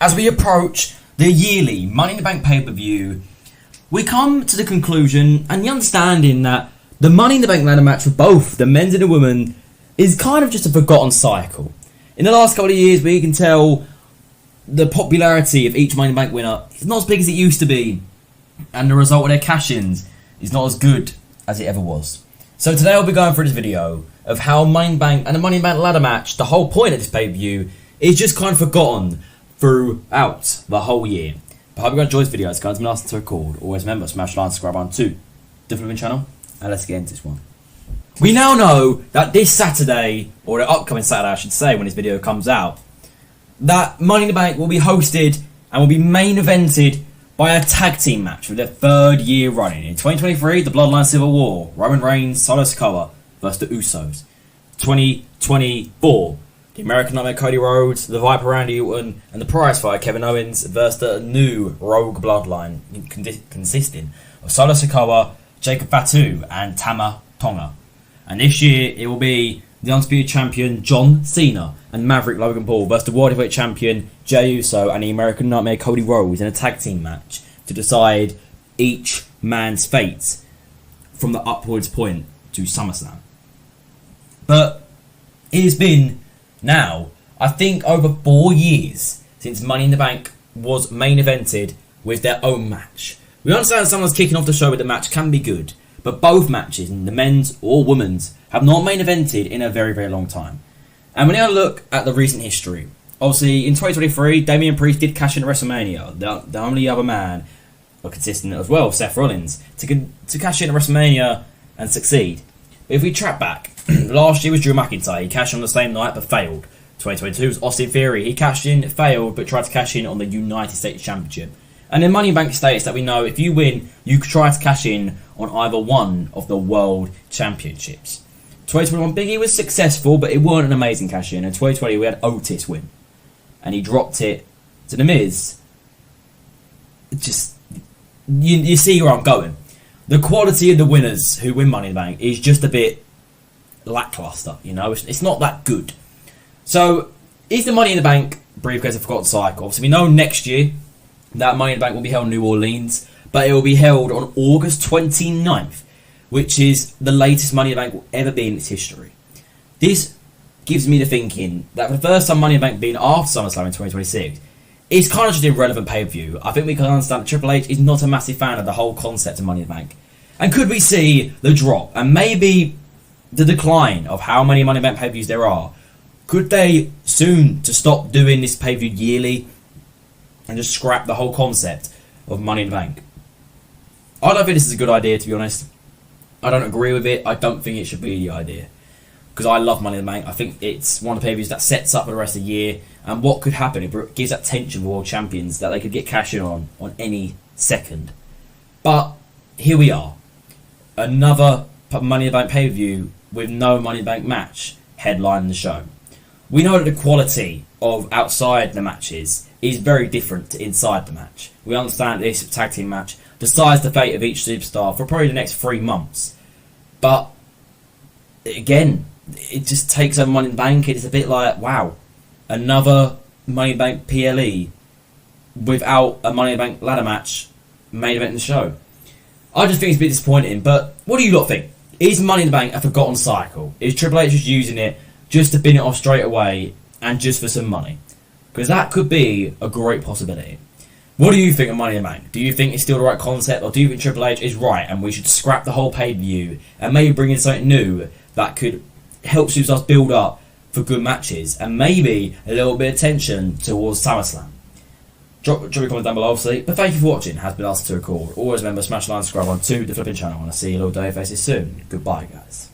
as we approach the yearly Money in the Bank pay-per-view, we come to the conclusion and the understanding that the Money in the Bank ladder match for both the men's and the women is kind of just a forgotten cycle. In the last couple of years, we can tell the popularity of each Money in the Bank winner is not as big as it used to be, and the result of their cash-ins is not as good as it ever was. So today I'll be going through this video of how Money in the Bank and the Money in the Bank ladder match, the whole point of this pay-per-view, is just kind of forgotten throughout the whole year. But I hope you enjoyed this video. It's going to be nice to record. Always remember, smash like, subscribe on to the Flipping channel, and let's get into this one. We now know that this Saturday, or the upcoming Saturday I should say, when this video comes out, that Money in the Bank will be hosted and will be main evented by a tag team match for their third year running. In 2023, the Bloodline Civil War, Roman Reigns, Solo Sikoa versus the Usos. 2024, the American Nightmare Cody Rhodes, the Viper Randy Orton, and the prize fighter Kevin Owens versus the new Rogue Bloodline consisting of Solo Sikoa, Jacob Fatu, and Tama Tonga. And this year it will be the Undisputed Champion John Cena and Maverick Logan Paul versus the World Heavyweight Champion Jey Uso and the American Nightmare Cody Rhodes in a tag team match to decide each man's fate from the upwards point to SummerSlam. But it has been now, I think, over 4 years since Money in the Bank was main evented with their own match. We understand someone's kicking off the show with the match can be good, but both matches, in the men's or women's, have not main evented in a very, very long time. And when you have a look at the recent history, obviously in 2023, Damian Priest did cash in at WrestleMania. The only other man, or consistent as well, Seth Rollins, to cash in at WrestleMania and succeed. But if we track back, last year was Drew McIntyre. He cashed in on the same night but failed. 2022 was Austin Theory. He cashed in, failed, but tried to cash in on the United States Championship. And then Money in the Bank states that we know if you win, you could try to cash in on either one of the World Championships. 2021 Big E was successful, but it weren't an amazing cash in. In 2020 we had Otis win, and he dropped it to The Miz. Just you see where I'm going. The quality of the winners who win Money in the Bank is just a bit lackluster. You know, it's not that good. So is the Money in the Bank briefcase a forgotten cycle? Obviously, we know next year that Money in the Bank will be held in New Orleans, but it will be held on August 29th, which is the latest Money in the Bank will ever be in its history. This gives me the thinking that for the first time Money in the Bank being after SummerSlam in 2026, it's kind of just an irrelevant pay-per-view. I think we can understand that Triple H is not a massive fan of the whole concept of Money in the Bank. And could we see the drop and maybe the decline of how many Money in the Bank pay-per-views there are? Could they soon to stop doing this pay-per-view yearly and just scrap the whole concept of Money in the Bank? I don't think this is a good idea, to be honest. I don't agree with it. I don't think it should be the idea. Because I love Money in the Bank. I think it's one of the pay-per-views that sets up for the rest of the year. And what could happen if it gives that tension for world champions that they could get cash in on any second. But here we are. Another Money in the Bank pay-per-view with no Money in the Bank match headlining the show. We know that the quality of outside the matches is very different to inside the match. We understand this tag team match decides the fate of each superstar for probably the next 3 months. But again, it just takes over Money in the Bank. It's a bit like, wow, another Money in the Bank PLE without a Money in the Bank ladder match main event in the show. I just think it's a bit disappointing. But what do you lot think? Is Money in the Bank a forgotten cycle? Is Triple H just using it just to bin it off straight away and just for some money? Because that could be a great possibility. What do you think of Money in the Bank? Do you think it's still the right concept, or do you think Triple H is right and we should scrap the whole pay-per-view and maybe bring in something new that could help superstars build up for good matches and maybe a little bit of tension towards SummerSlam? Drop a comment down below, obviously. But thank you for watching. Has been asked to record. Always remember, smash like and subscribe on to the Flipping channel, and I'll see you little day faces soon. Goodbye, guys.